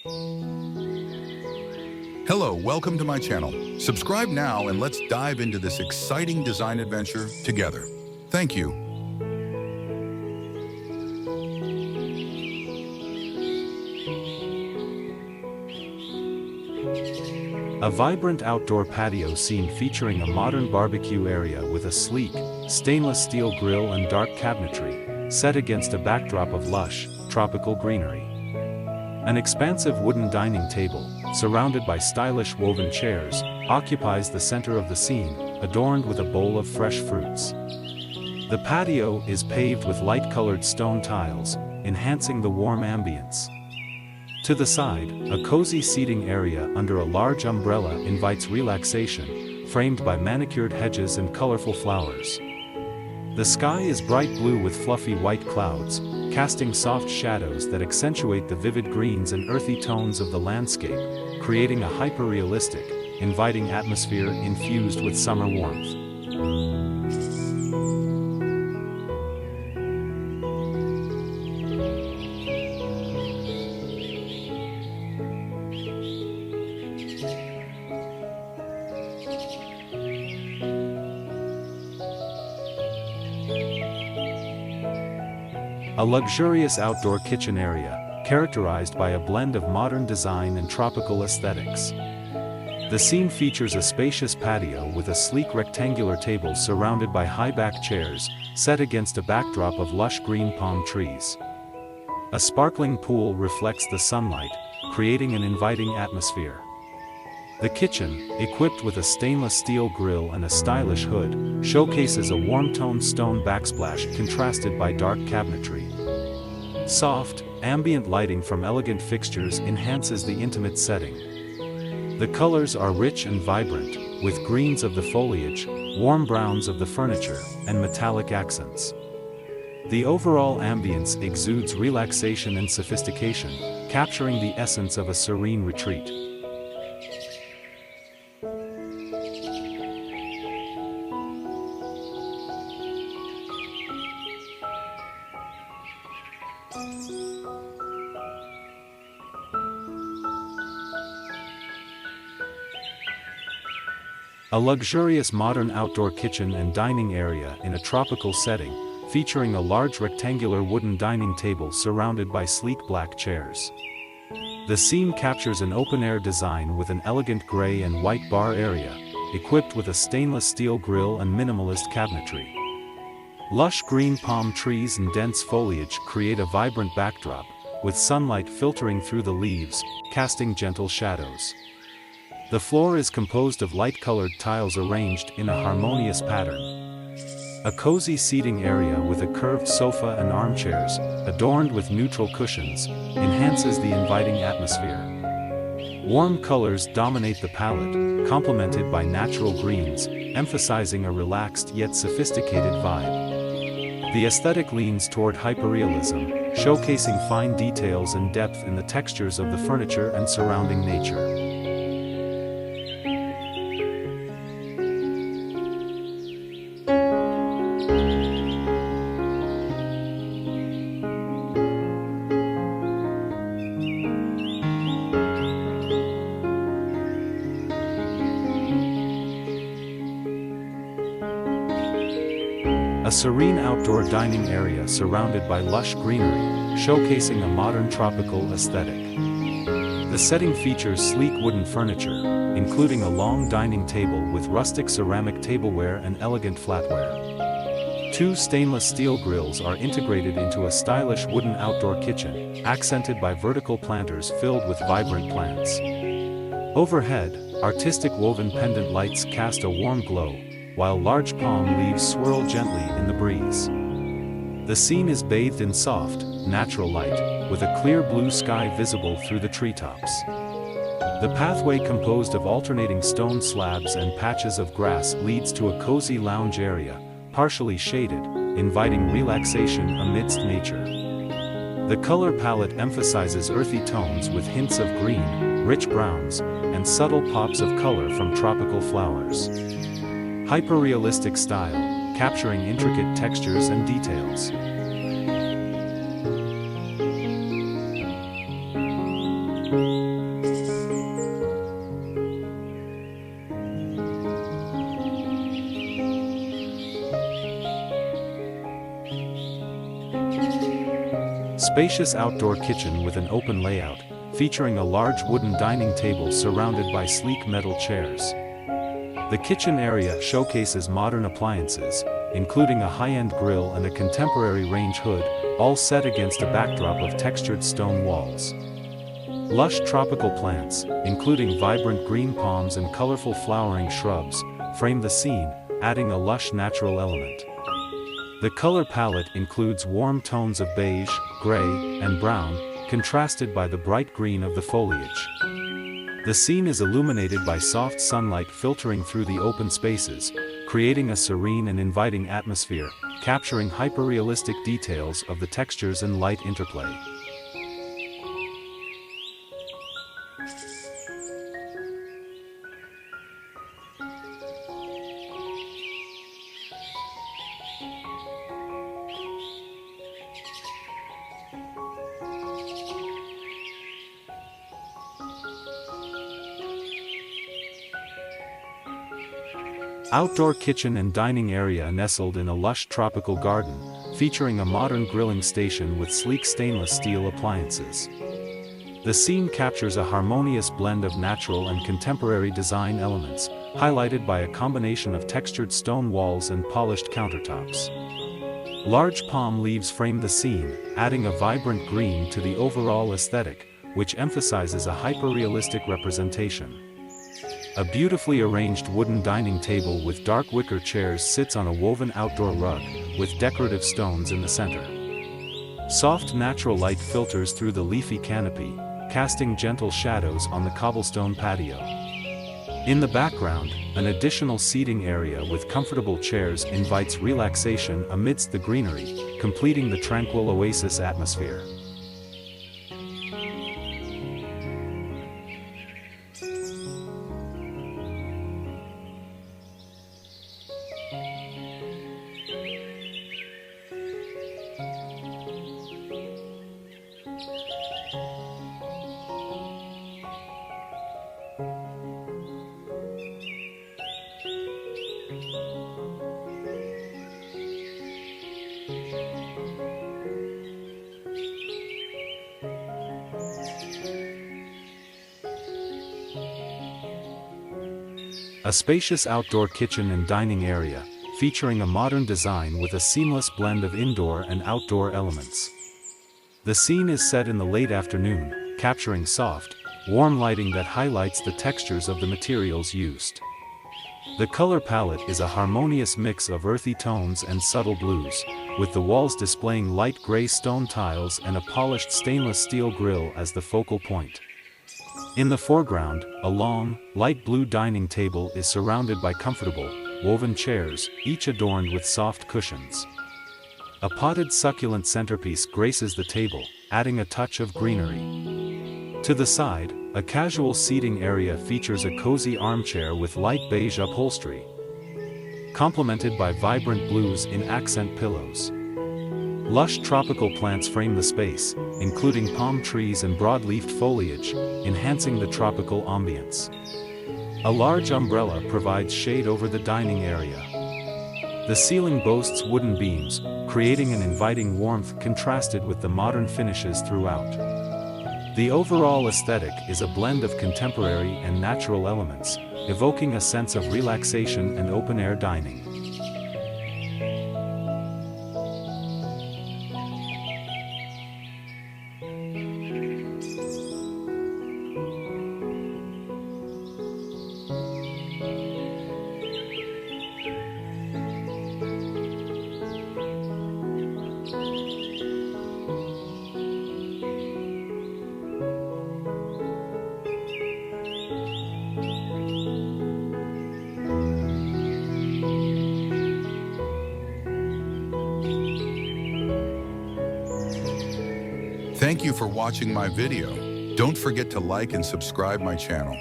Hello, welcome to my channel. Subscribe now and let's dive into this exciting design adventure together. Thank you. A vibrant outdoor patio scene featuring a modern barbecue area with a sleek, stainless steel grill and dark cabinetry, set against a backdrop of lush, tropical greenery. An expansive wooden dining table, surrounded by stylish woven chairs, occupies the center of the scene, adorned with a bowl of fresh fruits. The patio is paved with light-colored stone tiles, enhancing the warm ambience. To the side, a cozy seating area under a large umbrella invites relaxation, framed by manicured hedges and colorful flowers. The sky is bright blue with fluffy white clouds, casting soft shadows that accentuate the vivid greens and earthy tones of the landscape, creating a hyperrealistic, inviting atmosphere infused with summer warmth. A luxurious outdoor kitchen area, characterized by a blend of modern design and tropical aesthetics. The scene features a spacious patio with a sleek rectangular table surrounded by high-back chairs, set against a backdrop of lush green palm trees. A sparkling pool reflects the sunlight, creating an inviting atmosphere. The kitchen, equipped with a stainless steel grill and a stylish hood, showcases a warm-toned stone backsplash contrasted by dark cabinetry. Soft, ambient lighting from elegant fixtures enhances the intimate setting. The colors are rich and vibrant, with greens of the foliage, warm browns of the furniture, and metallic accents. The overall ambience exudes relaxation and sophistication, capturing the essence of a serene retreat. A luxurious modern outdoor kitchen and dining area in a tropical setting, featuring a large rectangular wooden dining table surrounded by sleek black chairs. The scene captures an open-air design with an elegant gray and white bar area, equipped with a stainless steel grill and minimalist cabinetry. Lush green palm trees and dense foliage create a vibrant backdrop, with sunlight filtering through the leaves, casting gentle shadows. The floor is composed of light-colored tiles arranged in a harmonious pattern. A cozy seating area with a curved sofa and armchairs, adorned with neutral cushions, enhances the inviting atmosphere. Warm colors dominate the palette, complemented by natural greens, emphasizing a relaxed yet sophisticated vibe. The aesthetic leans toward hyperrealism, showcasing fine details and depth in the textures of the furniture and surrounding nature. A serene outdoor dining area surrounded by lush greenery, showcasing a modern tropical aesthetic. The setting features sleek wooden furniture, including a long dining table with rustic ceramic tableware and elegant flatware. Two stainless steel grills are integrated into a stylish wooden outdoor kitchen, accented by vertical planters filled with vibrant plants. Overhead, artistic woven pendant lights cast a warm glow, while large palm leaves swirl gently in the breeze. The scene is bathed in soft, natural light, with a clear blue sky visible through the treetops. The pathway composed of alternating stone slabs and patches of grass leads to a cozy lounge area, partially shaded, inviting relaxation amidst nature. The color palette emphasizes earthy tones with hints of green, rich browns, and subtle pops of color from tropical flowers. Hyperrealistic style, capturing intricate textures and details. Spacious outdoor kitchen with an open layout, featuring a large wooden dining table surrounded by sleek metal chairs. The kitchen area showcases modern appliances, including a high-end grill and a contemporary range hood, all set against a backdrop of textured stone walls. Lush tropical plants, including vibrant green palms and colorful flowering shrubs, frame the scene, adding a lush natural element. The color palette includes warm tones of beige, gray, and brown, contrasted by the bright green of the foliage. The scene is illuminated by soft sunlight filtering through the open spaces, creating a serene and inviting atmosphere, capturing hyperrealistic details of the textures and light interplay. Outdoor kitchen and dining area nestled in a lush tropical garden, featuring a modern grilling station with sleek stainless steel appliances. The scene captures a harmonious blend of natural and contemporary design elements, highlighted by a combination of textured stone walls and polished countertops. Large palm leaves frame the scene, adding a vibrant green to the overall aesthetic, which emphasizes a hyperrealistic representation. A beautifully arranged wooden dining table with dark wicker chairs sits on a woven outdoor rug, with decorative stones in the center. Soft natural light filters through the leafy canopy, casting gentle shadows on the cobblestone patio. In the background, an additional seating area with comfortable chairs invites relaxation amidst the greenery, completing the tranquil oasis atmosphere. A spacious outdoor kitchen and dining area, featuring a modern design with a seamless blend of indoor and outdoor elements. The scene is set in the late afternoon, capturing soft, warm lighting that highlights the textures of the materials used. The color palette is a harmonious mix of earthy tones and subtle blues, with the walls displaying light gray stone tiles and a polished stainless steel grille as the focal point. In the foreground, a long, light blue dining table is surrounded by comfortable, woven chairs, each adorned with soft cushions. A potted succulent centerpiece graces the table, adding a touch of greenery. To the side, a casual seating area features a cozy armchair with light beige upholstery, complemented by vibrant blues in accent pillows. Lush tropical plants frame the space, including palm trees and broad-leafed foliage, enhancing the tropical ambience. A large umbrella provides shade over the dining area. The ceiling boasts wooden beams, creating an inviting warmth contrasted with the modern finishes throughout. The overall aesthetic is a blend of contemporary and natural elements, evoking a sense of relaxation and open-air dining. Thank you for watching my video. Don't forget to like and subscribe my channel.